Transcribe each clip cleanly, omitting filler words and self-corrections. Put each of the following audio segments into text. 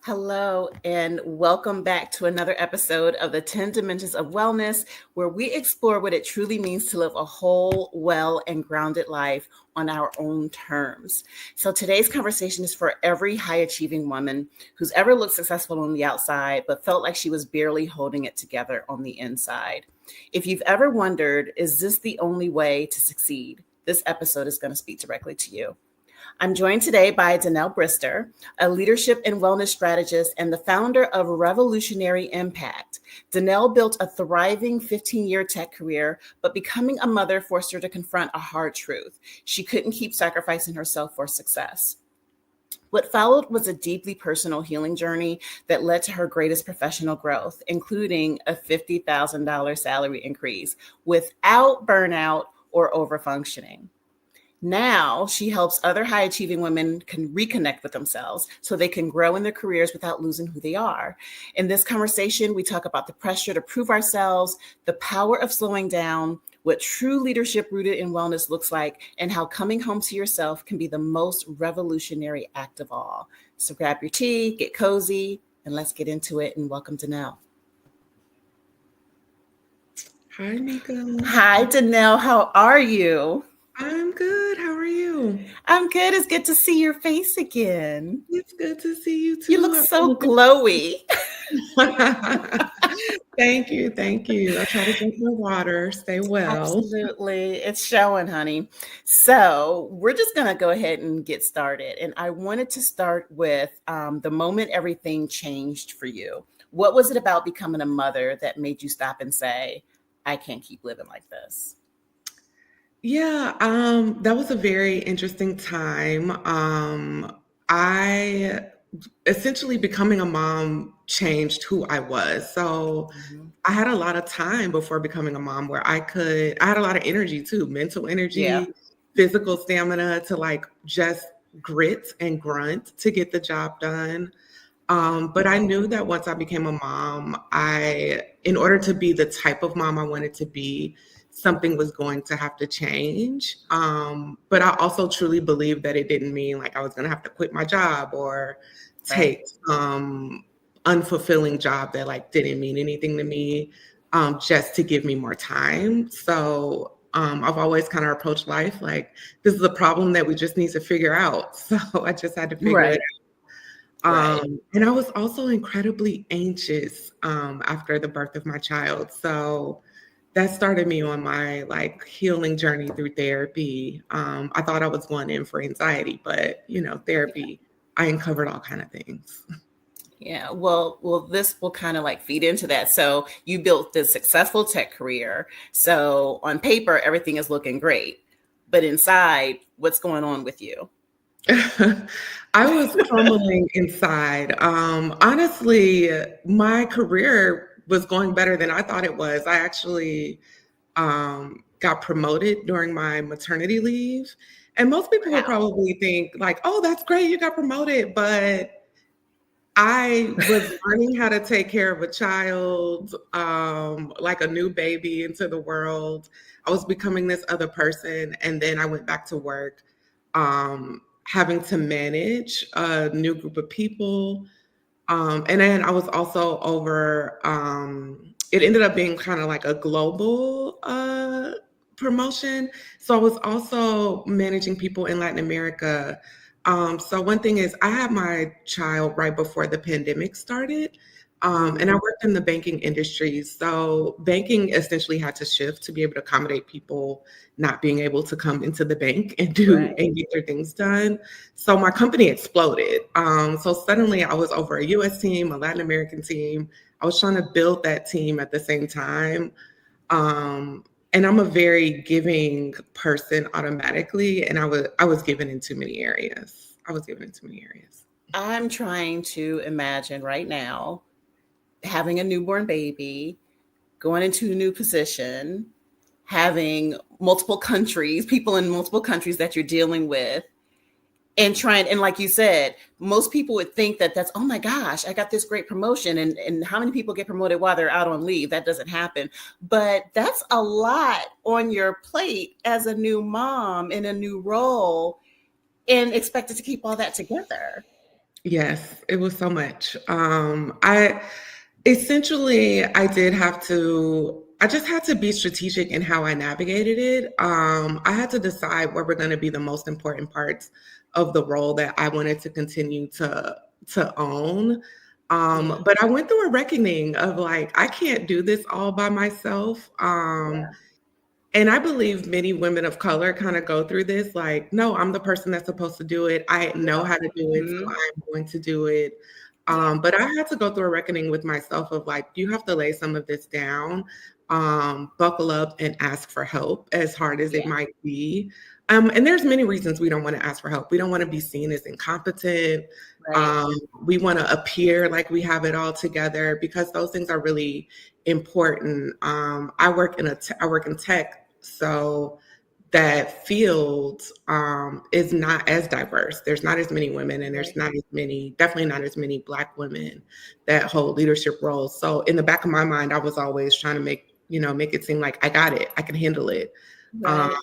Hello, and welcome back to another episode of the 10 Dimensions of Wellness, where we explore what it truly means to live a whole, well, and grounded life on our own terms. So today's conversation is for every high achieving woman who's ever looked successful on the outside, but felt like she was barely holding it together on the inside. If you've ever wondered, is this the only way to succeed? This episode is going to speak directly to you. I'm joined today by Danelle Brister, a leadership and wellness strategist and the founder of Revolutionary Impact. Danelle built a thriving 15-year tech career, but becoming a mother forced her to confront a hard truth. She couldn't keep sacrificing herself for success. What followed was a deeply personal healing journey that led to her greatest professional growth, including a $50,000 salary increase without burnout or overfunctioning. Now she helps other high achieving women can reconnect with themselves so they can grow in their careers without losing who they are. In this conversation, we talk about the pressure to prove ourselves, the power of slowing down, what true leadership rooted in wellness looks like, and how coming home to yourself can be the most revolutionary act of all. So grab your tea, get cozy, and let's get into it. And welcome, Danelle. Hi, Nico. Hi, Danelle. How are you? I'm good. How are you? I'm good. It's good to see your face again. It's good to see you You too. look so glowy. Thank you. Thank you. I try to drink my water, stay well. Absolutely. It's showing, honey. So we're just going to go ahead and get started. And I wanted to start with the moment everything changed for you. What was it about becoming a mother that made you stop and say, I can't keep living like this? Yeah, that was a very interesting time. I essentially becoming a mom changed who I was. So Mhm. I had a lot of time before becoming a mom where I had a lot of energy too, mental Yeah. energy, physical stamina to like just grit and grunt to get the job done. But I knew that once I became a mom, in order to be the type of mom I wanted to be, something was going to have to change. But I also truly believed that it didn't mean like I was going to have to quit my job or Right. take unfulfilling job that like didn't mean anything to me, just to give me more time. So I've always kind of approached life like this is a problem that we just need to figure out. So I just had to figure it Right. Right. and I was also incredibly anxious after the birth of my child. So that started me on my like healing journey through therapy. I thought I was going in for anxiety, but therapy, I uncovered all kind of things. Yeah, well, this will kind of like feed into that. So you built this successful tech career. So on paper, everything is looking great, but inside, what's going on with you? I was crumbling inside. Honestly, my career was going better than I thought it was. I actually got promoted during my maternity leave. And most people would Wow. probably think, like, oh, that's great, you got promoted. But I was learning how to take care of a child, like a new baby into the world. I was becoming this other person. And then I went back to work, having to manage a new group of people. And then I was also over, it ended up being kind of like a global promotion. So I was also managing people in Latin America. So one thing is, I had my child right before the pandemic started. And I Mhm. worked in the banking industry. So banking essentially had to shift to be able to accommodate people not being able to come into the bank and do Right. and get their things done. So my company exploded. So suddenly I was over a US team, a Latin American team. I was trying to build that team at the same time. And I'm a very giving person automatically, and I was given in too many areas. I was given in too many areas. I'm trying to imagine right now having a newborn baby, going into a new position, having multiple countries, people in multiple countries that you're dealing with, and trying, and like you said, most people would think that that's, oh my gosh, I got this great promotion, and how many people get promoted while they're out on leave? That doesn't happen. But that's a lot on your plate as a new mom in a new role, and expected to keep all that together. Yes, it was so much. I essentially I did have to I just had to be strategic in how I navigated it. I had to decide what were going to be the most important parts of the role that I wanted to continue to own. Yeah. But I went through a reckoning of like I can't do this all by myself. Yeah. And I believe many women of color kind of go through this like, no, I'm the person that's supposed to do it. I know how to do it, so Mhm. I'm going to do it. Yeah. But I had to go through a reckoning with myself of like, you have to lay some of this down, buckle up and ask for help, as hard as it Yeah. might be. And there's many reasons we don't want to ask for help. We don't want to be seen as incompetent. Right. Um, we want to appear like we have it all together because those things are really important. I work in tech, so that field is not as diverse. There's not as many women, and there's Right. not as many, definitely not as many Black women that hold leadership roles. So in the back of my mind, I was always trying to make it seem like I got it, I can handle it. Um, Right.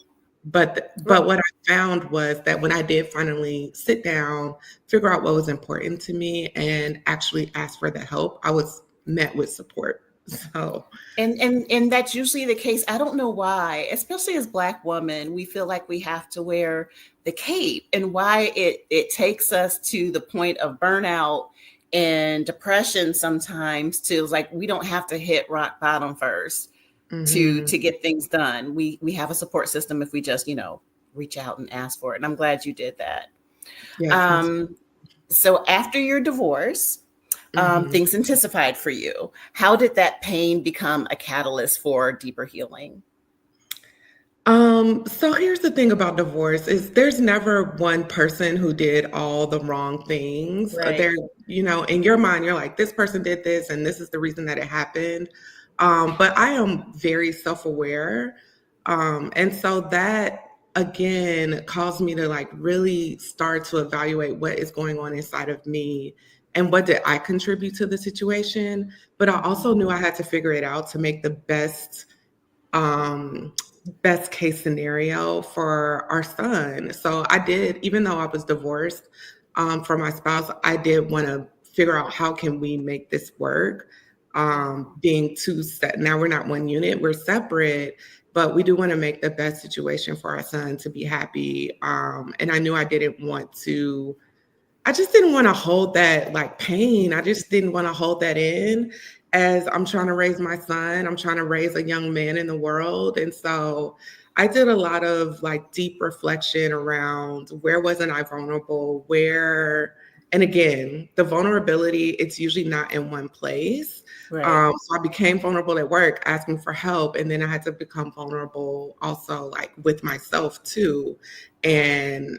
but what I found was that when I did finally sit down, figure out what was important to me, and actually ask for the help, I was met with support. So, And that's usually the case. I don't know why, especially as Black women, we feel like we have to wear the cape, and why it takes us to the point of burnout and depression sometimes, to like we don't have to hit rock bottom first mhm, to get things done. We have a support system if we just, reach out and ask for it. And I'm glad you did that. yes, me too. Um, so after your divorce, Mhm. things intensified for you. How did that pain become a catalyst for deeper healing? So here's the thing about divorce is there's never one person who did all the wrong things. Right. There, in your mind, you're like, this person did this and this is the reason that it happened. But I am very self-aware. And so that again caused me to like really start to evaluate what is going on inside of me and what did I contribute to the situation. But I Mhm. also knew I had to figure it out to make the um, best case scenario for our son. So I did, even though I was divorced from my spouse, I did want to figure out how can we make this work. Being two set now, we're not one unit, we're separate, but we do want to make the best situation for our son to be happy. And I knew I just didn't want to hold that like pain. I just didn't want to hold that in as I'm trying to raise my son. I'm trying to raise a young man in the world. And so I did a lot of like deep reflection around where wasn't I vulnerable? And again, the vulnerability, it's usually not in one place. Right. So I became vulnerable at work, asking for help. And then I had to become vulnerable also like with myself too, and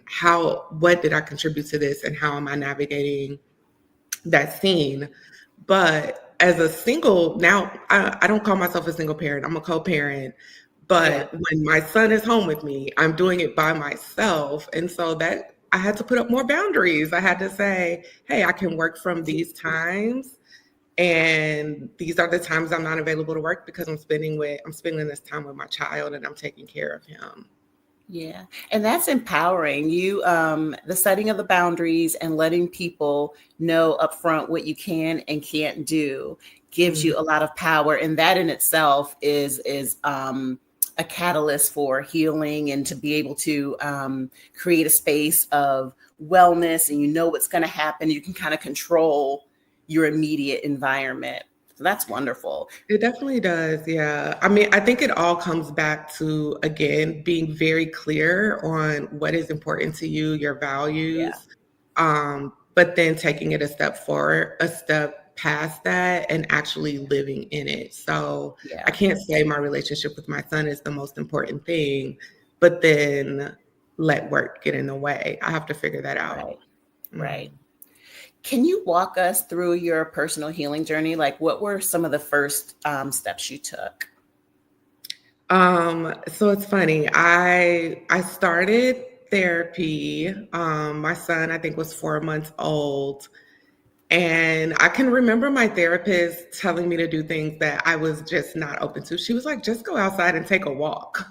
what did I contribute to this and how am I navigating that scene. But as a single, now I don't call myself a single parent, I'm a co-parent. Yeah. But when my son is home with me, I'm doing it by myself. And so that I had to put up more boundaries. I had to say, hey, I can work from these times. And these are the times I'm not available to work because I'm spending this time with my child and I'm taking care of him. Yeah. And that's empowering you. The setting of the boundaries and letting people know upfront what you can and can't do gives Mm. you a lot of power. And that in itself is a catalyst for healing, and to be able to create a space of wellness, and you know what's going to happen. You can kind of control your immediate environment. So that's wonderful. It definitely does. Yeah. I mean, I think it all comes back to, again, being very clear on what is important to you, your Yeah. values, but then taking it a step past that and actually living in it. So I Yeah. can't say my relationship with my son is the most important thing, but then let work get in the way. I have to figure that out. Right. Mhm. Right. Can you walk us through your personal healing journey? Like, what were some of the first steps you took? So it's funny. I started therapy. My son, I think, was 4 months old. And I can remember my therapist telling me to do things that I was just not open to. She was like, just go outside and take a walk.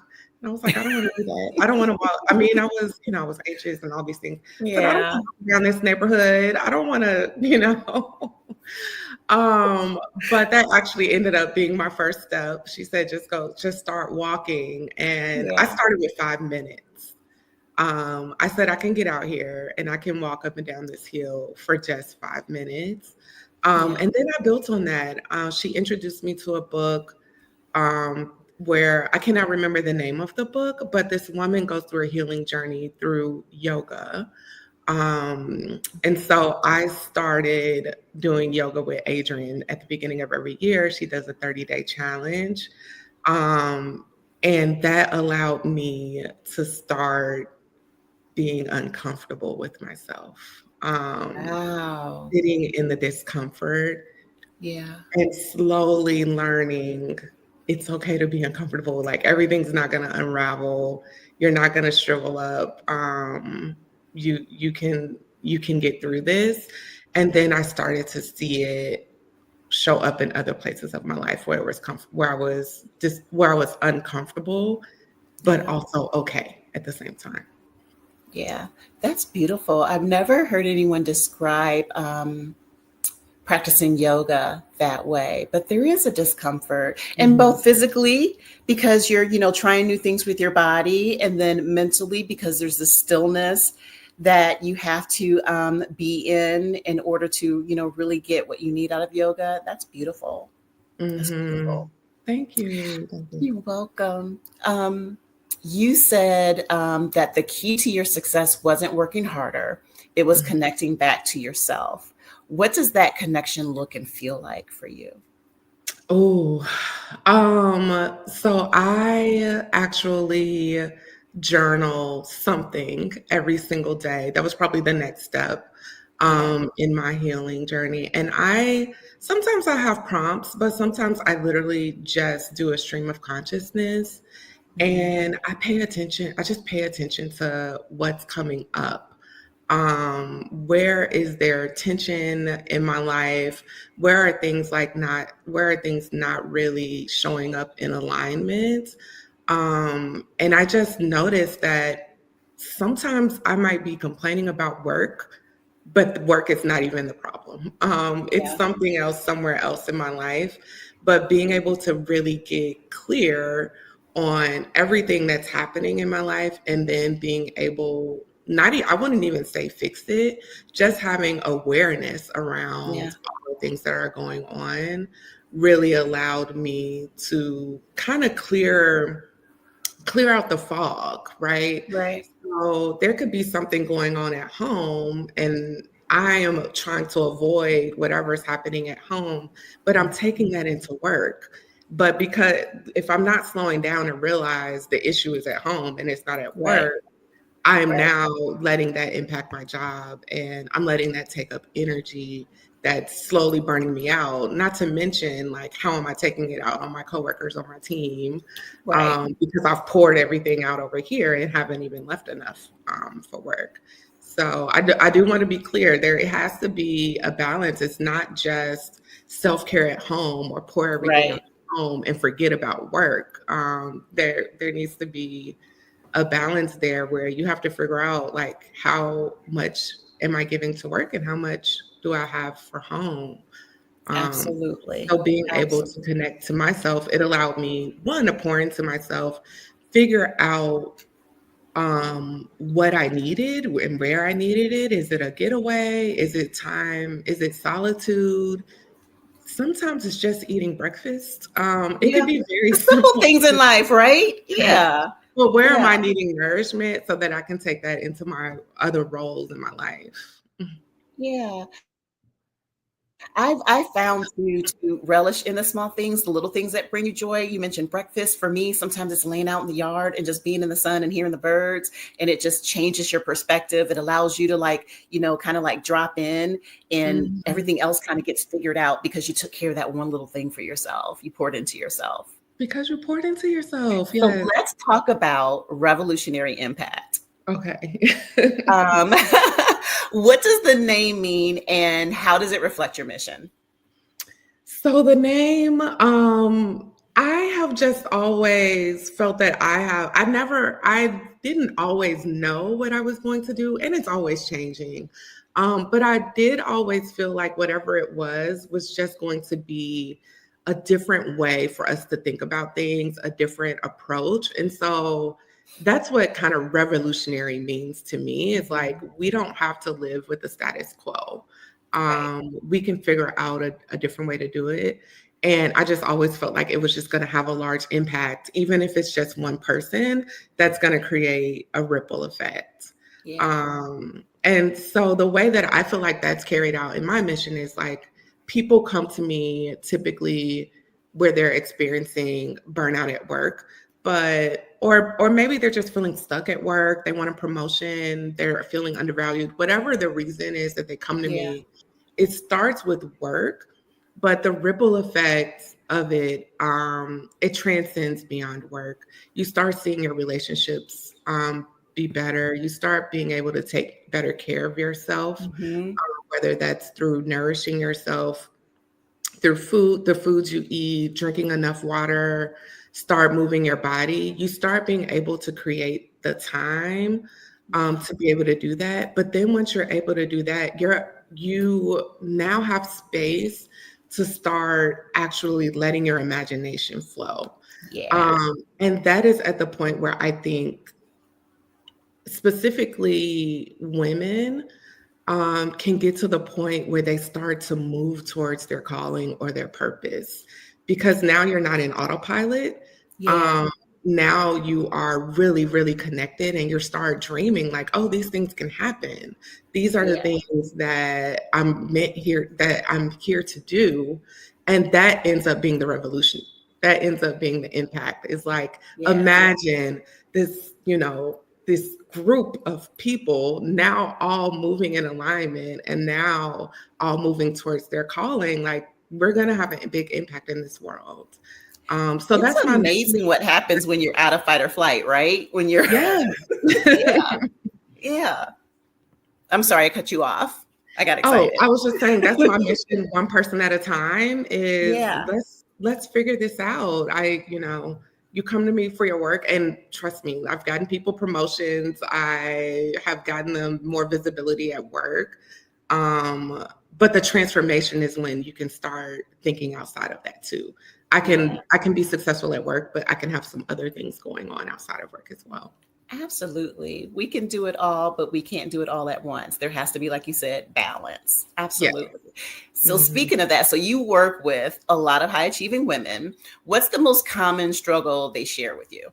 And I was like, I don't want to do that. I don't want to walk. I mean, I was anxious and all these things. I said, I don't Yeah. want to walk down this neighborhood. I don't want to. But that actually ended up being my first step. She said, just start walking. And I Yeah. started with 5 minutes. I said, I can get out here and I can walk up and down this hill for just 5 minutes. Yeah. And then I built on that. She introduced me to a book where I cannot remember the name of the book, but this woman goes through a healing journey through yoga. And so I started doing yoga with Adrienne at the beginning of every year. She does a 30-day challenge. And that allowed me to start being uncomfortable with myself, Wow. sitting in the discomfort Yeah. and slowly learning it's okay to be uncomfortable. Like everything's not going to unravel. You're not going to shrivel up. You can get through this. And then I started to see it show up in other places of my life where it was where I was uncomfortable, but Yeah. also okay at the same time. Yeah. That's beautiful. I've never heard anyone describe practicing yoga that way, but there is a discomfort, and both physically because you're trying new things with your body, and then mentally because there's the stillness that you have to be in order to really get what you need out of yoga. That's beautiful. That's beautiful. Thank you. Thank you. You're welcome. You said that the key to your success wasn't working harder, it was connecting back to yourself. What does that connection look and feel like for you? Oh, so I actually journal something every single day. That was probably the next step in my healing journey. And sometimes I have prompts, but sometimes I literally just do a stream of consciousness and I just pay attention to what's coming up. Where is there tension in my life? Where are things not really showing up in alignment? And I just noticed that sometimes I might be complaining about work, but work is not even the problem. It's Yeah. something else somewhere else in my life. But being able to really get clear on everything that's happening in my life and then being able I wouldn't even say fix it, just having awareness around Yeah. all the things that are going on really allowed me to kind of clear out the fog, right? Right. So there could be something going on at home and I am trying to avoid whatever's happening at home, but I'm taking that into work. But because if I'm not slowing down and realize the issue is at home and it's not at Right. work, I am Right. now letting that impact my job and I'm letting that take up energy that's slowly burning me out. Not to mention, like, how am I taking it out on my coworkers on my team? Right. Because I've poured everything out over here and haven't even left enough for work. So I do want to be clear. It has to be a balance. It's not just self-care at home or pour everything out Right. at home and forget about work. There needs to be a balance there where you have to figure out like how much am I giving to work and how much do I have for home. Absolutely. So being able to Absolutely. connect to myself, it allowed me to pour into myself, figure out what I needed and where I needed it. Is it a getaway? Is it time? Is it solitude? Sometimes it's just eating breakfast. It Yeah. could be very The simple simple. things in life, right? Yeah. Well, where am I Yeah. needing nourishment so that I can take that into my other roles in my life? Yeah. I found to relish in the small things, the little things that bring you joy. You mentioned breakfast. For me, sometimes it's laying out in the yard and just being in the sun and hearing the birds, and it just changes your perspective. It allows you to kind of like drop in, and Mhm. everything else kind of gets figured out because you took care of that one little thing for yourself. You poured into yourself. Because you poured into yourself, So yes. let's talk about revolutionary impact. Okay. Um, what does the name mean, and how does it reflect your mission? So the name, I have just always felt that I didn't always know what I was going to do, and it's always changing. But I did always feel like whatever it was just going to be a different way for us to think about things, a different approach. And so that's what kind of revolutionary means to me, is like, we don't have to live with the status quo. Right. We can figure out a different way to do it. And I just always felt like it was just going to have a large impact, even if it's just one person, that's going to create a ripple effect. Yeah. And so the way that I feel like that's carried out in my mission is like, people come to me typically where they're experiencing burnout at work, or maybe they're just feeling stuck at work, they want a promotion, they're feeling undervalued, whatever the reason is that they come to Yeah. me. It starts with work, but the ripple effect of it, it transcends beyond work. You start seeing your relationships be better. You start being able to take better care of yourself, Mhm. whether that's through nourishing yourself through food, the foods you eat, drinking enough water, start moving your body. You start being able to create the time to be able to do that. But then once you're able to do that, you now have space to start actually letting your imagination flow. Yeah. And that is at the point where I think specifically women can get to the point where they start to move towards their calling or their purpose, because now you're not in autopilot. Yeah. Um, Now you are really, really connected, and you start dreaming like, oh, these things can happen. These are the Yeah. things that I'm here to do. And that ends up being the revolution. That ends up being the impact. Is like, Yeah. imagine this, this group of people now all moving in alignment and now all moving towards their calling. Like, we're going to have a big impact in this world. So It's that's my mission. amazing what happens when you're out of fight or flight, right? When you're Yeah. yeah. Yeah. I'm sorry I cut you off. I got Oh, excited. I was just saying that's my mission, one person at a time, is Yeah. let's figure this out. You come to me for your work, and trust me, I've gotten people promotions. I have gotten them more visibility at work. But the transformation is when you can start thinking outside of that too. Yeah. I can be successful at work, but I can have some other things going on outside of work as well. Absolutely. We can do it all, but we can't do it all at once. There has to be, like you said, balance. Yeah. Absolutely. So, Mhm. speaking of that, so you work with a lot of high achieving women. What's the most common struggle they share with you?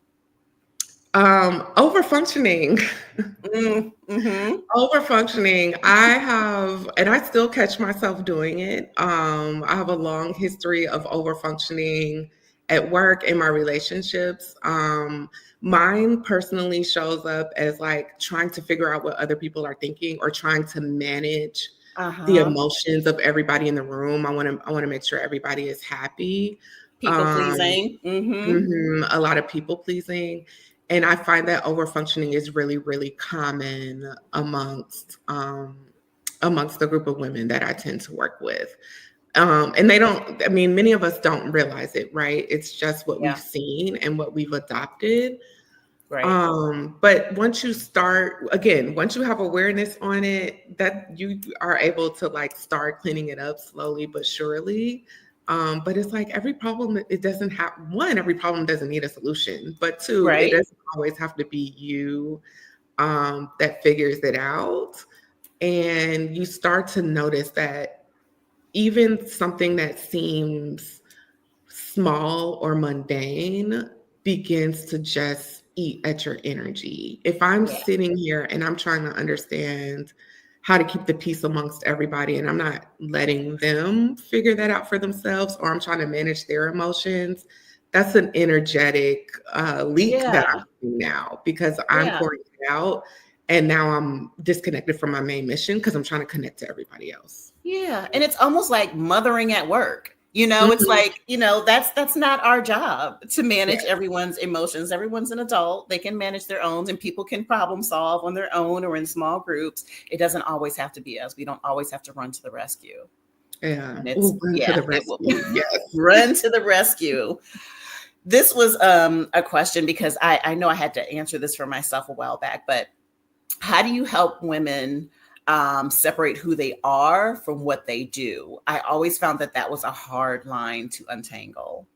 Over functioning. Mm-hmm. Over functioning. And I still catch myself doing it. I have a long history of over functioning at work, in my relationships. Mine personally shows up as like trying to figure out what other people are thinking, or trying to manage the Uh-huh. emotions of everybody in the room. I want to make sure everybody is happy. People Um, pleasing. Mm-hmm. A lot of people pleasing. And I find that over functioning is really, really common amongst the group of women that I tend to work with. And many of us don't realize it, right? It's just what we've Yeah. seen and what we've adopted. Right. But once you have awareness on it, that you are able to like start cleaning it up slowly but surely. But it's like every problem, it doesn't have every problem doesn't need a solution, but two, it Right. doesn't always have to be you that figures it out. And you start to notice that even something that seems small or mundane begins to just eat at your energy. If I'm Yeah. sitting here and I'm trying to understand how to keep the peace amongst everybody, and I'm not letting them figure that out for themselves, or I'm trying to manage their emotions, that's an energetic leak that I'm Yeah. seeing now, because I'm Yeah. pouring it out. And now I'm disconnected from my main mission because I'm trying to connect to everybody else. Yeah. And it's almost like mothering at work. It's Mhm. like, that's not our job to manage Yeah. everyone's emotions. Everyone's an adult. They can manage their own, and people can problem solve on their own or in small groups. It doesn't always have to be us. We don't always have to run to the rescue. Yeah. And it's, Ooh, run to yeah, the it will rescue. Yes. run to the rescue. This was a question because I know I had to answer this for myself a while back, but how do you help women separate who they are from what they do? I always found that that was a hard line to untangle.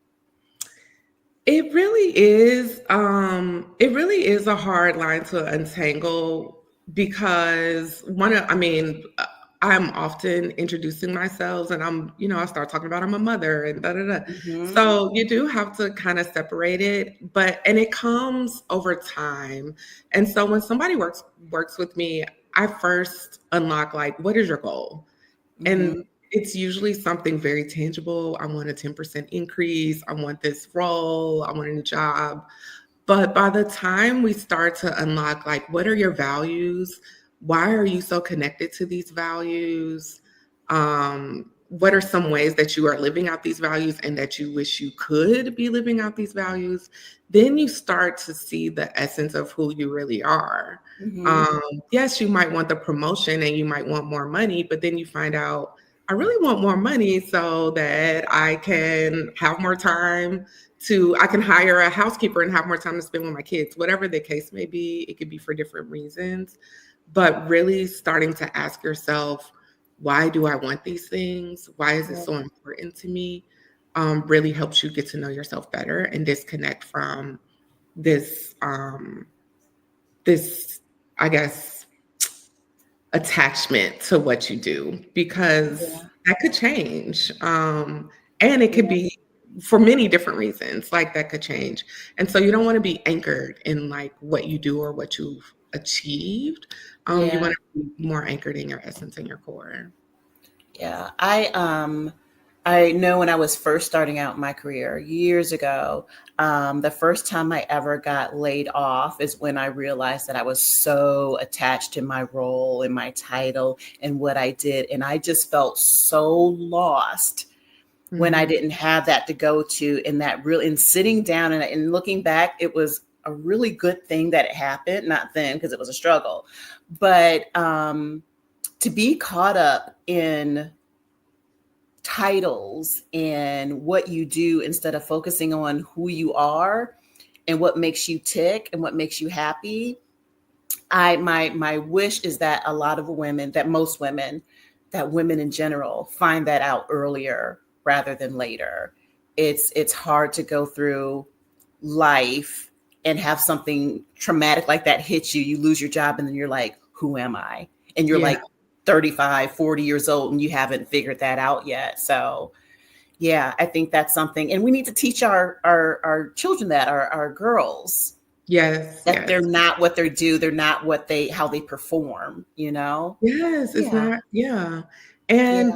It really is. It really is a hard line to untangle because I'm often introducing myself and I start talking about I'm a mother and da da da. Hmm. So you do have to kind of separate it, and it comes over time. And so when somebody works with me, I first unlock like, what is your goal? Hmm. And it's usually something very tangible. I want a 10% increase. I want this role. I want a new job. But by the time we start to unlock, like, what are your values? Why are you so connected to these values? What are some ways that you are living out these values and that you wish you could be living out these values? Then you start to see the essence of who you really are. Hmm. Um, yes, you might want the promotion and you might want more money, but then you find out, I really want more money so that I can have more time I can hire a housekeeper and have more time to spend with my kids, whatever the case may be. It could be for different reasons, but really starting to ask yourself, why do I want these things? Why is it so important to me? Really helps you get to know yourself better and disconnect from this, this, I guess, attachment to what you do, because Yeah. that could change. And it could Yeah. be for many different reasons, like that could change. And so you don't want to be anchored in like what you do or what you've achieved. You Yeah. want to be more anchored in your essence and your core. Yeah. I know when I was first starting out my career years ago, the first time I ever got laid off is when I realized that I was so attached to my role and my title and what I did. And I just felt so lost when I Mhm. didn't have that to go to. And that real, in sitting down and looking back, it was a really good thing that it happened, not then because it was a struggle, but to be caught up in titles and what you do instead of focusing on who you are and what makes you tick and what makes you happy. My wish is that a lot of women, that most women, that women in general find that out earlier rather than later. It's hard to go through life and have something traumatic like that hit you. You lose your job and then you're like, who am I? And you're Yeah. like 35, 40 years old and you haven't figured that out yet. So yeah, I think that's something. And we need to teach our children that, our girls, Yes. that they're Yes. not what they do, they're not what they how they perform, you know? Yes, it's Yeah. not, yeah. And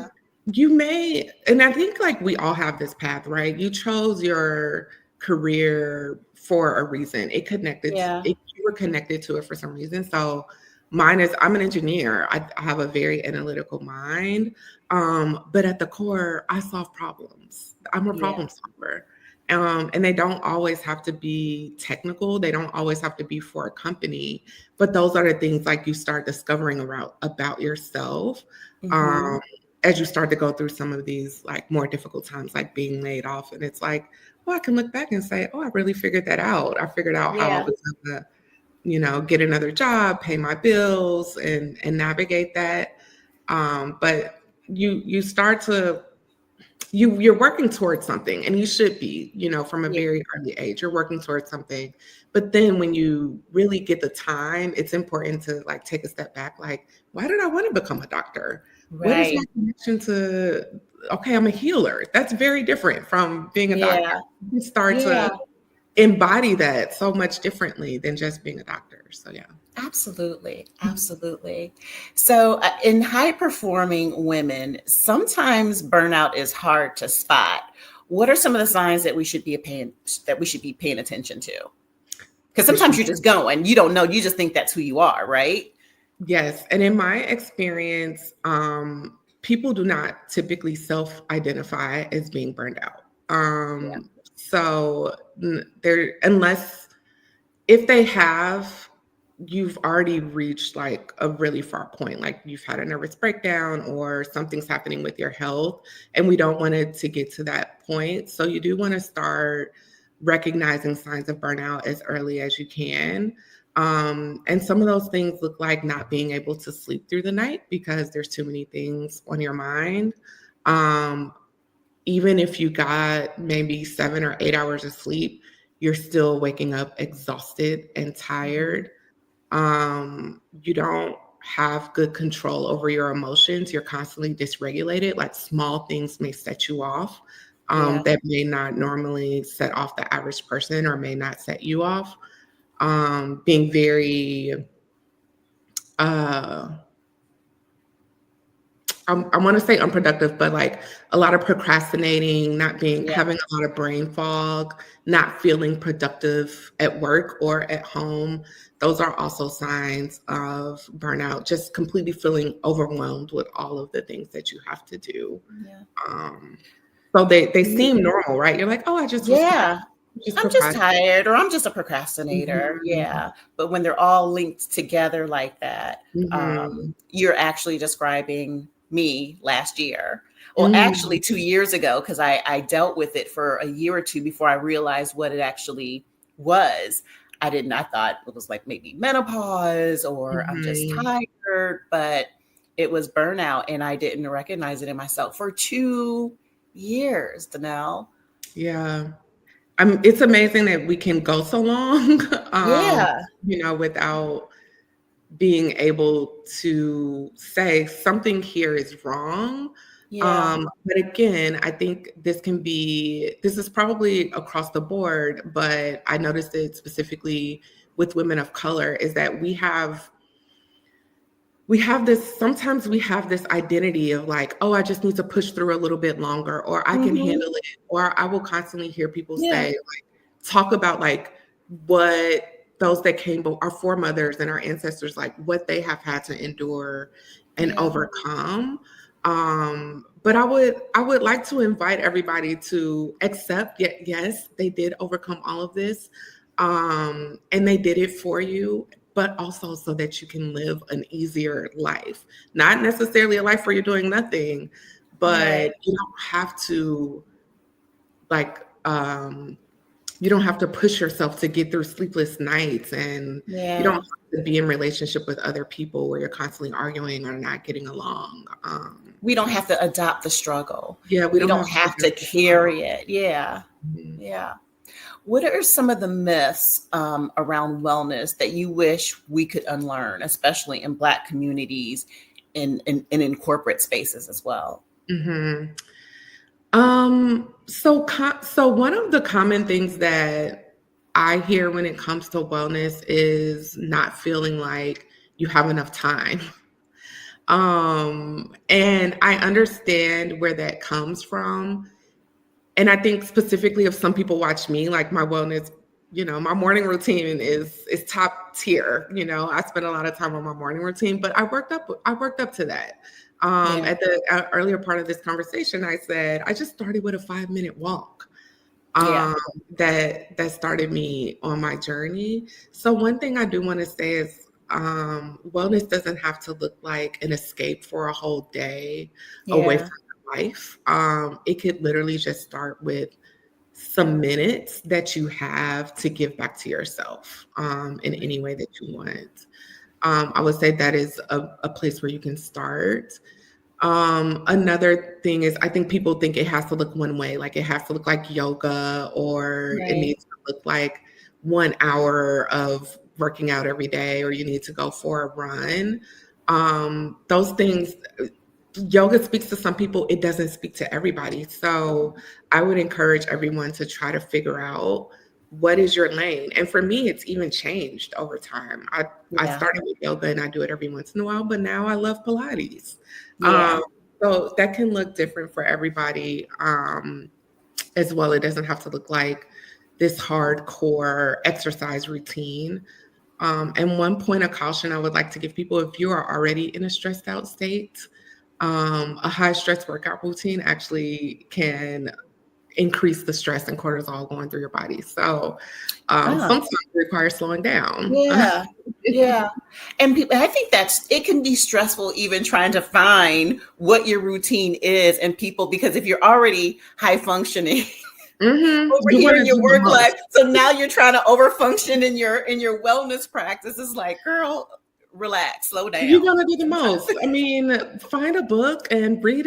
Yeah. and I think like we all have this path, right? You chose your career for a reason. Yeah. You were connected to it for some reason. So mine is, I'm an engineer. I have a very analytical mind. But at the core, I solve problems. I'm a Yeah. problem solver. And they don't always have to be technical. They don't always have to be for a company, but those are the things like you start discovering about yourself, Hmm. um, as you start to go through some of these like more difficult times, like being laid off. And it's like, oh, I can look back and say, oh, I really figured that out. I figured out how I Yeah. was going to, get another job, pay my bills, and navigate that. But you start to you're working towards something, and you should be, from a Yeah. very early age you're working towards something. But then when you really get the time, it's important to like take a step back, like, why did I want to become a doctor? What is my Right. connection to, okay, I'm a healer. That's very different from being a doctor. Yeah. You start Yeah. to embody that so much differently than just being a doctor. So yeah. Absolutely. Absolutely. So, in high performing women, sometimes burnout is hard to spot. What are some of the signs that we should be paying attention to? Because For sometimes sure. you're just going, you don't know, you just think that's who you are, right? Yes, and in my experience, people do not typically self-identify as being burned out. Yeah. So they're, unless if they have, you've already reached like a really far point, like you've had a nervous breakdown or something's happening with your health, and we don't want it to get to that point. So you do want to start recognizing signs of burnout as early as you can. And some of those things look like not being able to sleep through the night because there's too many things on your mind. Even if you got maybe 7 or 8 hours of sleep, you're still waking up exhausted and tired. You don't have good control over your emotions. You're constantly dysregulated. Like small things may set you off that may not normally set off the average person or may not set you off. Being very, I want to say unproductive, but like a lot of procrastinating, having a lot of brain fog, not feeling productive at work or at home. Those are also signs of burnout, just completely feeling overwhelmed with all of the things that you have to do. So they seem normal, right? You're like, oh, I just was I'm just tired, or I'm just a procrastinator. But when they're all linked together like that, you're actually describing me last year. Well, actually 2 years ago, because I dealt with it for a year or two before I realized what it actually was. I thought it was like maybe menopause or I'm just tired, but it was burnout and I didn't recognize it in myself for 2 years, Danelle. Yeah. It's amazing that we can go so long, without being able to say something here is wrong. But again, I think this is probably across the board, but I noticed it specifically with women of color is that we have sometimes we have this identity of like, oh, I just need to push through a little bit longer, or I can handle it. Or I will constantly hear people say, like, talk about like what those that came, our foremothers and our ancestors, like what they have had to endure and overcome. But I would like to invite everybody to accept, yes, they did overcome all of this. And they did it for you, but also so that you can live an easier life. Not necessarily a life where you're doing nothing, but you don't have to you don't have to push yourself to get through sleepless nights, and you don't have to be in relationship with other people where you're constantly arguing or not getting along. We don't have to adopt the struggle. Yeah, we don't have to carry it. What are some of the myths around wellness that you wish we could unlearn, especially in Black communities and in corporate spaces as well? So one of the common things that I hear when it comes to wellness is not feeling like you have enough time. And I understand where that comes from. And I think specifically if some people watch me, like my wellness, my morning routine is top tier. I spend a lot of time on my morning routine, but I worked up to that. At the earlier part of this conversation, I said, I just started with a 5-minute walk that started me on my journey. So one thing I do want to say is wellness doesn't have to look like an escape for a whole day away from your life. It could literally just start with some minutes that you have to give back to yourself in any way that you want. I would say that is a place where you can start. Another thing is I think people think it has to look one way, like it has to look like yoga or it needs to look like 1 hour of working out every day, or you need to go for a run. Those things, yoga speaks to some people, it doesn't speak to everybody. So I would encourage everyone to try to figure out what is your lane. And for me, it's even changed over time. I started with yoga and I do it every once in a while, but now I love Pilates. So that can look different for everybody as well. It doesn't have to look like this hardcore exercise routine. And one point of caution I would like to give people, if you are already in a stressed out state, a high stress workout routine actually can increase the stress and cortisol going through your body. So sometimes it requires slowing down. And I think it can be stressful even trying to find what your routine is and people, because if you're already high functioning, over You here want in to your do the work life. most. So now you're trying to overfunction in your wellness practice. It's like, girl, relax, slow You're down. gonna do the most. I mean, find a book and read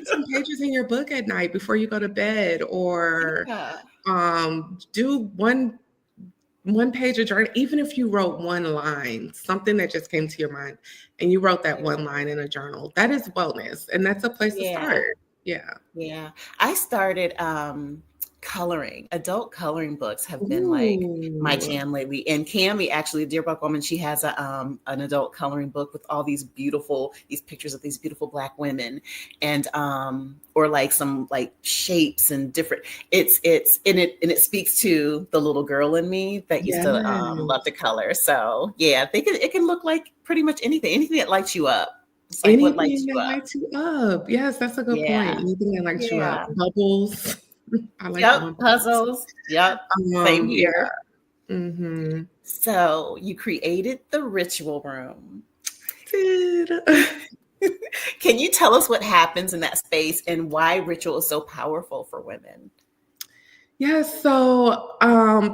some pages in your book at night before you go to bed, or Yeah. do one page of journal. Even if you wrote one line, something that just came to your mind, and you wrote that one line in a journal, that is wellness, and that's a place to Yeah. start. Yeah. Yeah. I started coloring. Adult coloring books have been like my Ooh. jam lately. And Cami, actually, Dear Black Woman, she has a an adult coloring book with all these pictures of these beautiful Black women, and or like some like shapes and different. It's and it speaks to the little girl in me that used to love Yes. to color. So yeah, it can look like pretty much anything that lights you up. It's like what lights Anything you that up. lights you up. Yes, that's a good point. Yeah. Anything that lights you up. Yeah. Bubbles. I like Yep, doing bubbles. puzzles. Yep, same Yeah. here. Mm-hmm. So you created the ritual room. Did. Can you tell us what happens in that space and why ritual is so powerful for women? Yes, so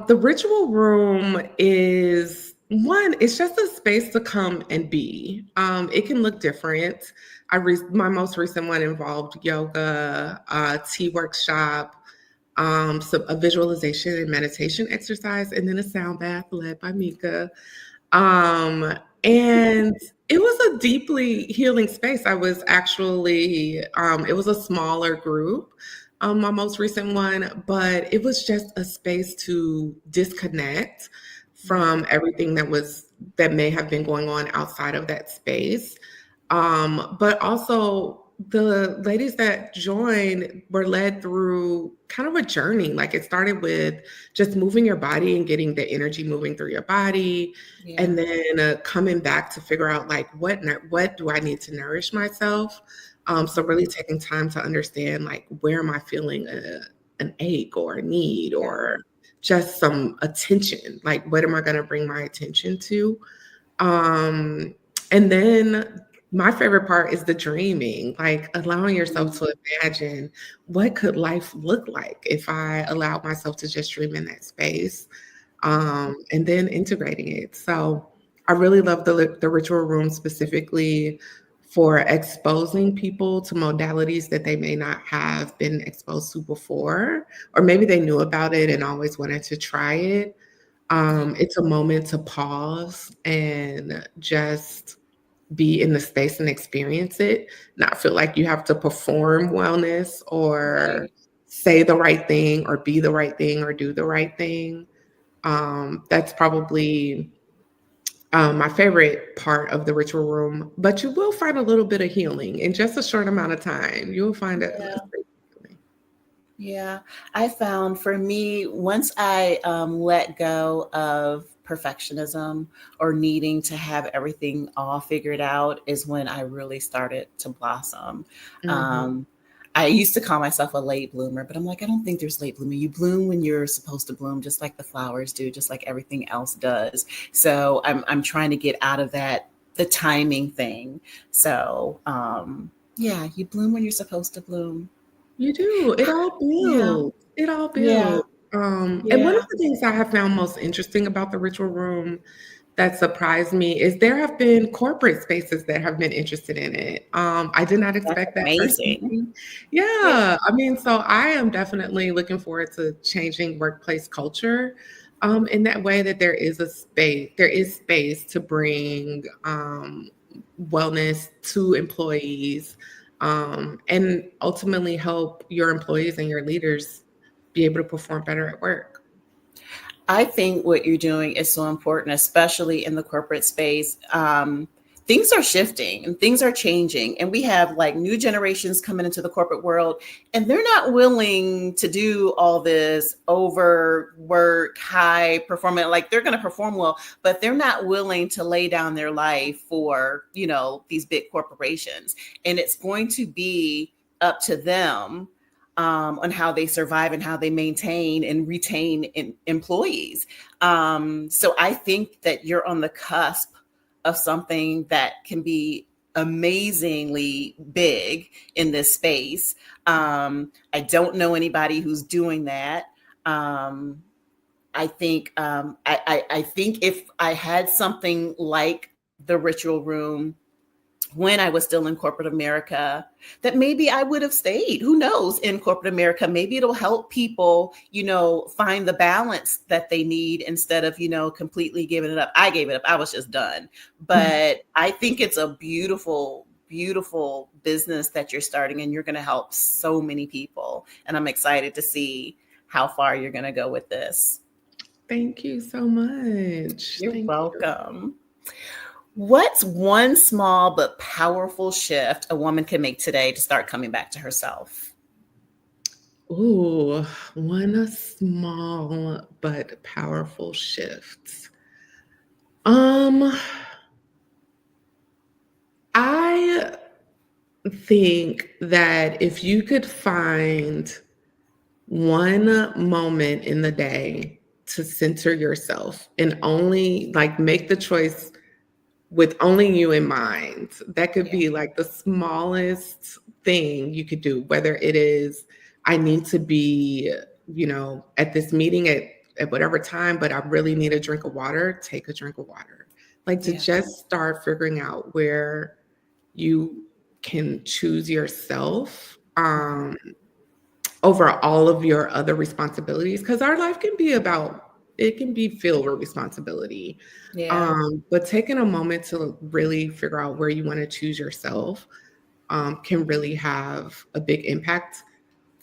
the ritual room is one, it's just a space to come and be. It can look different. My most recent one involved yoga, tea workshop, a visualization and meditation exercise, and then a sound bath led by Mika. And it was a deeply healing space. I was actually, it was a smaller group, my most recent one, but it was just a space to disconnect from everything that may have been going on outside of that space. But also, the ladies that joined were led through kind of a journey. Like, it started with just moving your body and getting the energy moving through your body, Yeah. and then coming back to figure out like what do I need to nourish myself. So really taking time to understand like where am I feeling an ache or a need Yeah. or just some attention. Like, what am I going to bring my attention to? Um, and then my favorite part is the dreaming, like allowing yourself to imagine what could life look like if I allowed myself to just dream in that space, and then integrating it. So I really love the ritual room specifically for exposing people to modalities that they may not have been exposed to before, or maybe they knew about it and always wanted to try it. It's a moment to pause and just be in the space and experience it, not feel like you have to perform wellness or Right. say the right thing or be the right thing or do the right thing. That's probably my favorite part of the ritual room, but you will find a little bit of healing in just a short amount of time. You'll find a Yeah. space of healing. Yeah. I found for me, once I let go of perfectionism or needing to have everything all figured out, is when I really started to blossom. Mhm. Um, I used to call myself a late bloomer, but I'm like, I don't think there's late bloomer. You bloom when you're supposed to bloom, just like the flowers do, just like everything else does. So I'm trying to get out of that, the timing thing. So yeah, you bloom when you're supposed to bloom. You do. It all Yeah. builds. It all Yeah. builds. And one of Yeah. the things I have found most interesting about the ritual room that surprised me is there have been corporate spaces that have been interested in it. I did not That's expect that amazing. personally. Yeah. Yeah, I mean, so I am definitely looking forward to changing workplace culture in that way that there is space to bring wellness to employees, and ultimately help your employees and your leaders be able to perform better at work. I think what you're doing is so important, especially in the corporate space. Things are shifting and things are changing, and we have like new generations coming into the corporate world, and they're not willing to do all this overwork, high performance. Like, they're going to perform well, but they're not willing to lay down their life for, these big corporations, and it's going to be up to them on how they survive and how they maintain and retain employees. So I think that you're on the cusp of something that can be amazingly big in this space. I don't know anybody who's doing that. Um, I think if I had something like the Ritual Room when I was still in corporate America, that maybe I would have stayed. Who knows, in corporate America, maybe it'll help people, find the balance that they need instead of, completely giving it up. I gave it up. I was just done. But I think it's a beautiful, beautiful business that you're starting, and you're going to help so many people. And I'm excited to see how far you're going to go with this. Thank you so much. You're Thank welcome. What's one small but powerful shift a woman can make today to start coming back to herself? Ooh, one small but powerful shift. I think that if you could find one moment in the day to center yourself and only like make the choice with only you in mind, that could be like the smallest thing you could do, whether it is, I need to be, at this meeting at whatever time, but I really need a drink of water, take a drink of water. Like to just start figuring out where you can choose yourself over all of your other responsibilities, because our life can be filled with responsibility. But taking a moment to really figure out where you want to choose yourself can really have a big impact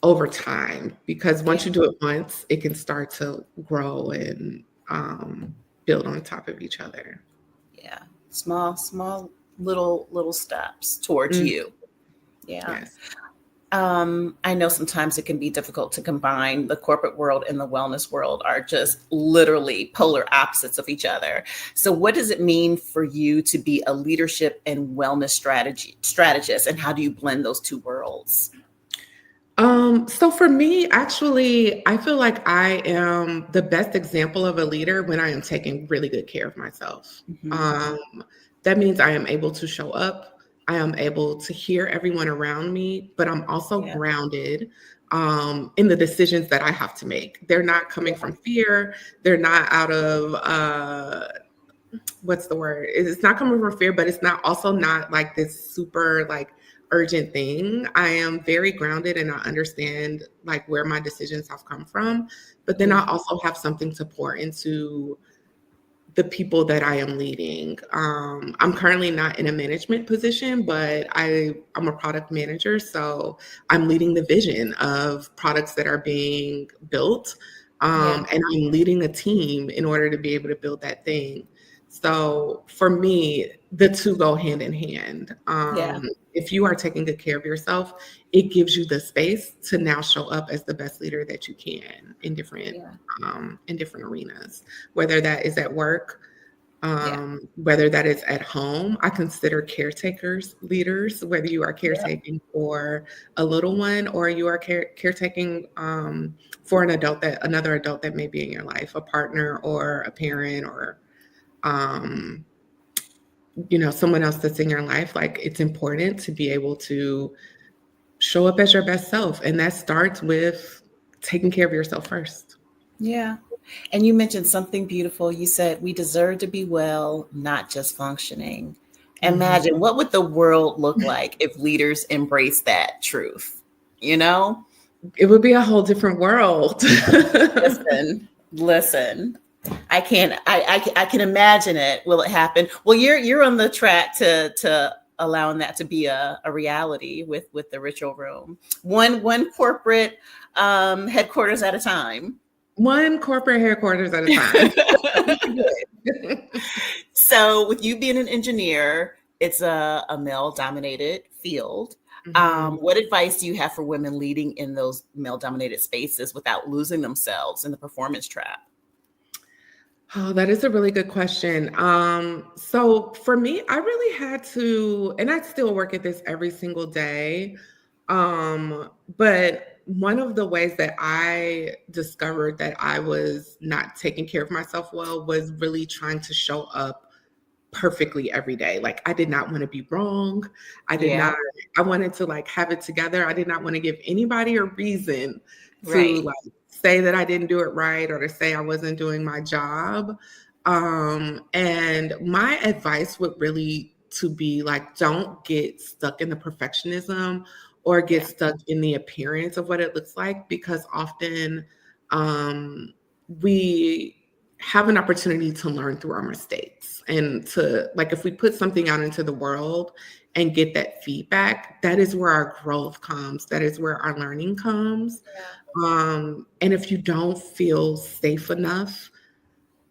over time, because once you do it once, it can start to grow and build on top of each other. Yeah. Small little steps towards you. Yeah. Yes. I know sometimes it can be difficult to combine. The corporate world and the wellness world are just literally polar opposites of each other. So what does it mean for you to be a leadership and wellness strategist, and how do you blend those two worlds? So for me, actually, I feel like I am the best example of a leader when I am taking really good care of myself. That means I am able to show up. I am able to hear everyone around me, but I'm also grounded in the decisions that I have to make. They're not coming from fear. They're not out of, what's the word? It's not coming from fear, but it's not like this super like urgent thing. I am very grounded and I understand like where my decisions have come from, but then I also have something to pour into the people that I am leading. I'm currently not in a management position, but I'm a product manager. So I'm leading the vision of products that are being built. And I'm leading a team in order to be able to build that thing. So for me, the two go hand in hand. If you are taking good care of yourself, it gives you the space to now show up as the best leader that you can in different arenas, whether that is at work, whether that is at home. I consider caretakers leaders, whether you are caretaking for a little one or you are caretaking for another adult that may be in your life, a partner or a parent or someone else that's in your life. Like, it's important to be able to show up as your best self. And that starts with taking care of yourself first. Yeah. And you mentioned something beautiful. You said we deserve to be well, not just functioning. Imagine what would the world look like if leaders embrace that truth? It would be a whole different world. Listen. I can imagine it. Will it happen? Well, you're on the track to allowing that to be a reality with the Ritual Room. One corporate headquarters at a time. One corporate headquarters at a time. So with you being an engineer, it's a male-dominated field. What advice do you have for women leading in those male-dominated spaces without losing themselves in the performance trap? Oh, that is a really good question. So for me, I really had to, and I still work at this every single day. But one of the ways that I discovered that I was not taking care of myself well was really trying to show up perfectly every day. Like, I did not want to be wrong. I wanted to like have it together. I did not want to give anybody a reason to like say that I didn't do it right or to say I wasn't doing my job. And my advice would really to be like, don't get stuck in the perfectionism or get Yeah. stuck in the appearance of what it looks like, because often we have an opportunity to learn through our mistakes, and to like, if we put something out into the world and get that feedback, that is where our growth comes. That is where our learning comes. And if you don't feel safe enough,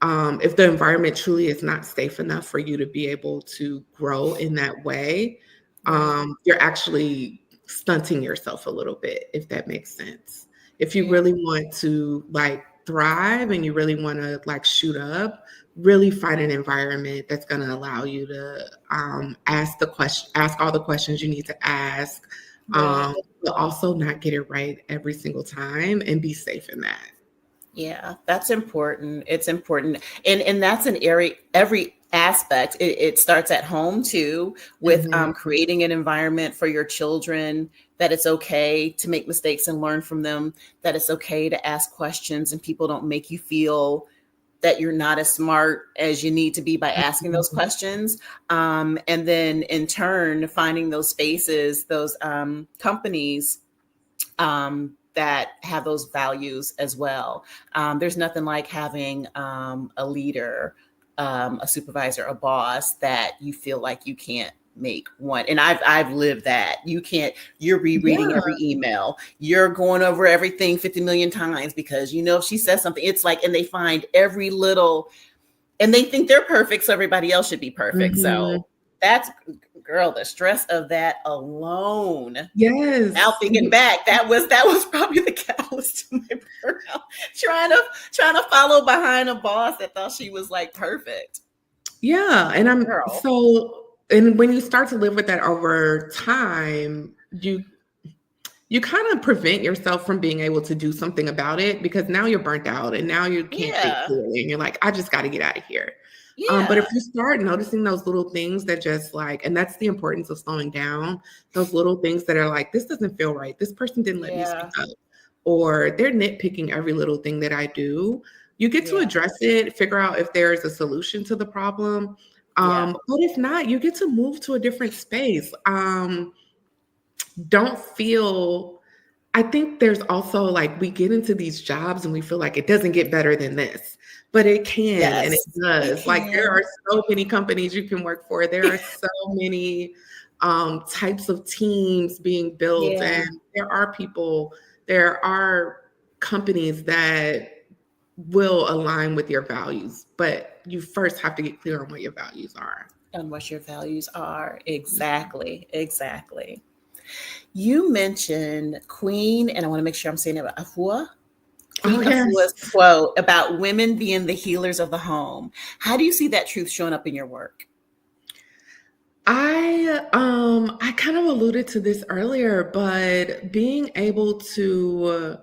if the environment truly is not safe enough for you to be able to grow in that way, you're actually stunting yourself a little bit, if that makes sense. If you really want to like thrive and you really want to like shoot up, really find an environment that's going to allow you to ask all the questions you need to ask, but also not get it right every single time and be safe in that. Yeah, that's important. It's important. And that's an area, every aspect. It starts at home too, with creating an environment for your children that it's okay to make mistakes and learn from them, that it's okay to ask questions and people don't make you feel that you're not as smart as you need to be by asking those questions. And then in turn, finding those spaces, those companies that have those values as well. There's nothing like having a leader, a supervisor, a boss that you feel like you can't make one. And I've lived that. You're rereading every email. You're going over everything 50 million times because, if she says something, it's like, and they find every little, and they think they're perfect. So everybody else should be perfect. So that's, girl, the stress of that alone. Yes. Now thinking back, that was probably the catalyst to my burnout. Trying to follow behind a boss that thought she was like perfect. Yeah, and and when you start to live with that over time, you kind of prevent yourself from being able to do something about it, because now you're burnt out and now you can't think clearly and you're like, I just got to get out of here. But if you start noticing those little things that just like, and that's the importance of slowing down, those little things that are like, this doesn't feel right. This person didn't let me speak up, or they're nitpicking every little thing that I do. You get to address it, figure out if there's a solution to the problem. But if not, you get to move to a different space. Don't feel, I think there's also like, we get into these jobs and we feel like it doesn't get better than this. But it can, and it does. Like, there are so many companies you can work for. There are so many types of teams being built, and there are companies that will align with your values. But you first have to get clear on what your values are. And what your values are. Exactly. You mentioned Queen, and I want to make sure I'm saying it right, Afua. Queen Afua's quote about women being the healers of the home. How do you see that truth showing up in your work? I kind of alluded to this earlier, but being able to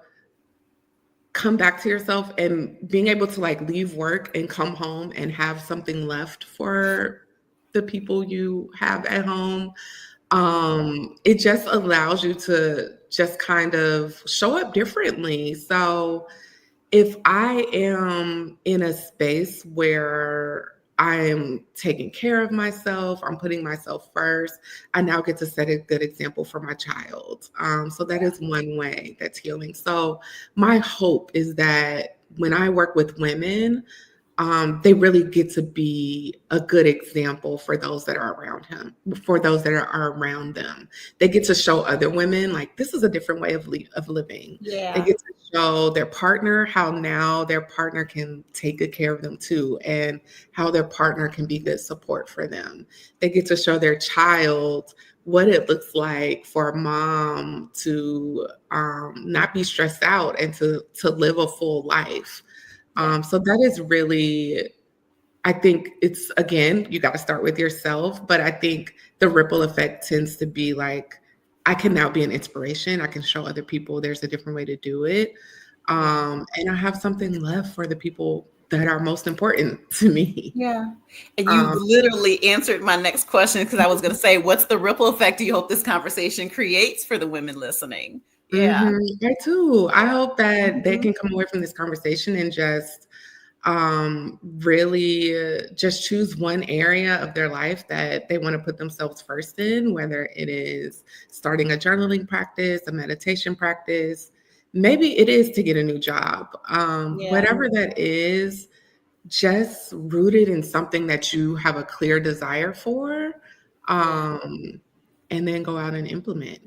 come back to yourself and being able to like leave work and come home and have something left for the people you have at home, it just allows you to just kind of show up differently. So if I am in a space where I'm taking care of myself, I'm putting myself first, I now get to set a good example for my child. So that is one way that's healing. So my hope is that when I work with women, they really get to be a good example for those that are around them. They get to show other women like, this is a different way of living. They get to show their partner how now their partner can take good care of them too, and how their partner can be good support for them. They get to show their child what it looks like for a mom to not be stressed out and to live a full life. So that is really, I think it's, again, you got to start with yourself, but I think the ripple effect tends to be like, I can now be an inspiration. I can show other people there's a different way to do it. And I have something left for the people that are most important to me. Yeah. And you literally answered my next question, because I was going to say, what's the ripple effect do you hope this conversation creates for the women listening? Yeah. I too. I hope that they Mhm. can come away from this conversation and just really just choose one area of their life that they want to put themselves first in, whether it is starting a journaling practice, a meditation practice, maybe it is to get a new job. Yeah. Whatever that is, just rooted in something that you have a clear desire for, Yeah. and then go out and implement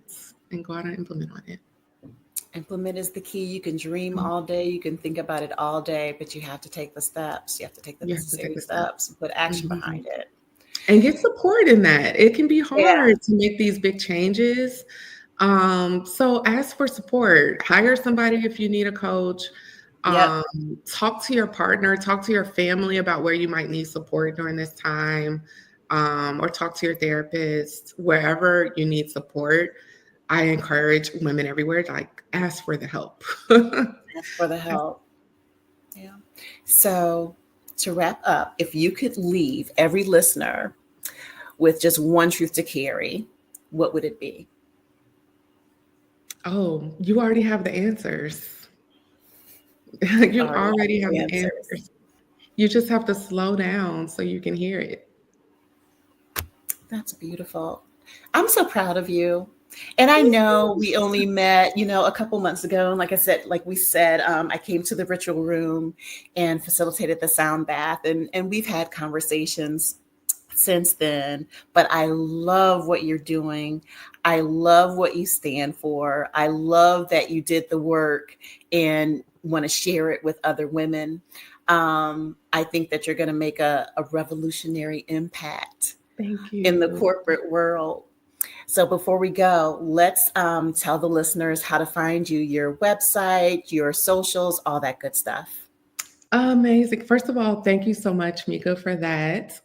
on it. Implement is the key. You can dream all day, you can think about it all day, but you have to take the steps. You have to take the You have to take necessary a step. steps and put action Mhm. behind it. And get support in that. It can be Yeah. hard to make these big changes. So ask for support. Hire somebody if you need a coach. Yep. Um, Talk to your partner, talk to your family about where you might need support during this time, or talk to your therapist. Wherever you need support, I encourage women everywhere to like ask for the help. Ask for the help. Yeah. So to wrap up, if you could leave every listener with just one truth to carry, what would it be? Oh, you already have the answers. You You already have already have the the answers. answers. You just have to slow down so you can hear it. That's beautiful. I'm so proud of you. And I know we only met, a couple months ago. And like we said, I came to the ritual room and facilitated the sound bath. And we've had conversations since then. But I love what you're doing. I love what you stand for. I love that you did the work and want to share it with other women. I think that you're going to make a revolutionary impact Thank in the you. corporate world. So before we go, let's tell the listeners how to find you, your website, your socials, all that good stuff. Amazing. First of all, thank you so much, Mika, for that.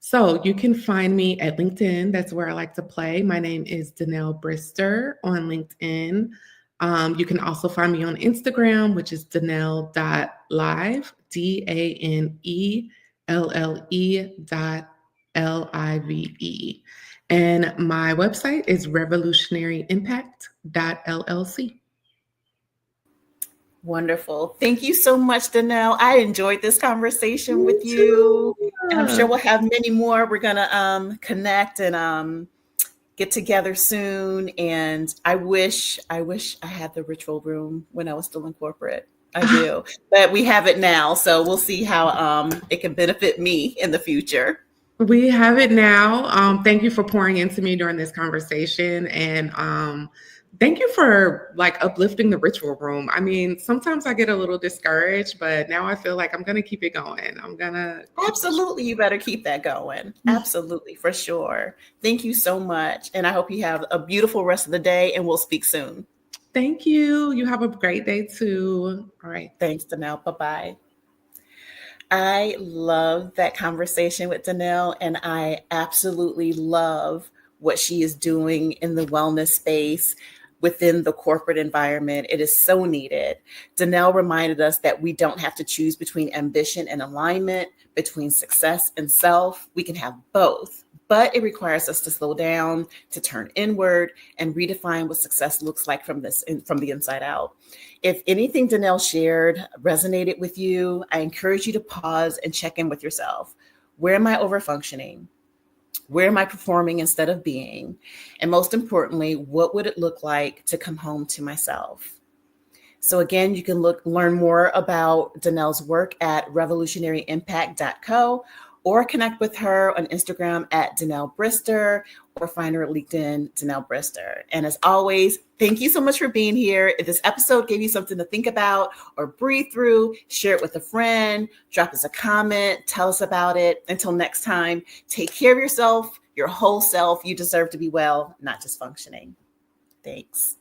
So you can find me at LinkedIn. That's where I like to play. My name is Danelle Brister on LinkedIn. You can also find me on Instagram, which is Danelle.live, DANELLE.LIVE. And my website is revolutionaryimpact.llc. Wonderful. Thank you so much, Danelle. I enjoyed this conversation Me with too. you. And I'm sure we'll have many more. We're going to connect and get together soon. And I wish I had the ritual room when I was still in corporate. I do. But we have it now. So we'll see how it can benefit me in the future. We have it now. Thank you for pouring into me during this conversation, and thank you for like uplifting the ritual room. I mean, sometimes I get a little discouraged, but now I feel like I'm gonna keep it going. I'm gonna keep pushing. Absolutely. You better keep that going. Absolutely. For sure. Thank you so much. And I hope you have a beautiful rest of the day and we'll speak soon. Thank you. You have a great day too. All right. Thanks, Danelle. Bye bye. I love that conversation with Danelle, and I absolutely love what she is doing in the wellness space within the corporate environment. It is so needed. Danelle reminded us that we don't have to choose between ambition and alignment, between success and self. We can have both, but it requires us to slow down, to turn inward, and redefine what success looks like from the inside out. If anything Danelle shared resonated with you, I encourage you to pause and check in with yourself. Where am I overfunctioning? Where am I performing instead of being? And most importantly, what would it look like to come home to myself? So again, you can learn more about Danelle's work at revolutionaryimpact.co or connect with her on Instagram at Danelle Brister or find her at LinkedIn, Danelle Brister. And as always, thank you so much for being here. If this episode gave you something to think about or breathe through, share it with a friend, drop us a comment, tell us about it. Until next time, take care of yourself, your whole self. You deserve to be well, not just functioning. Thanks.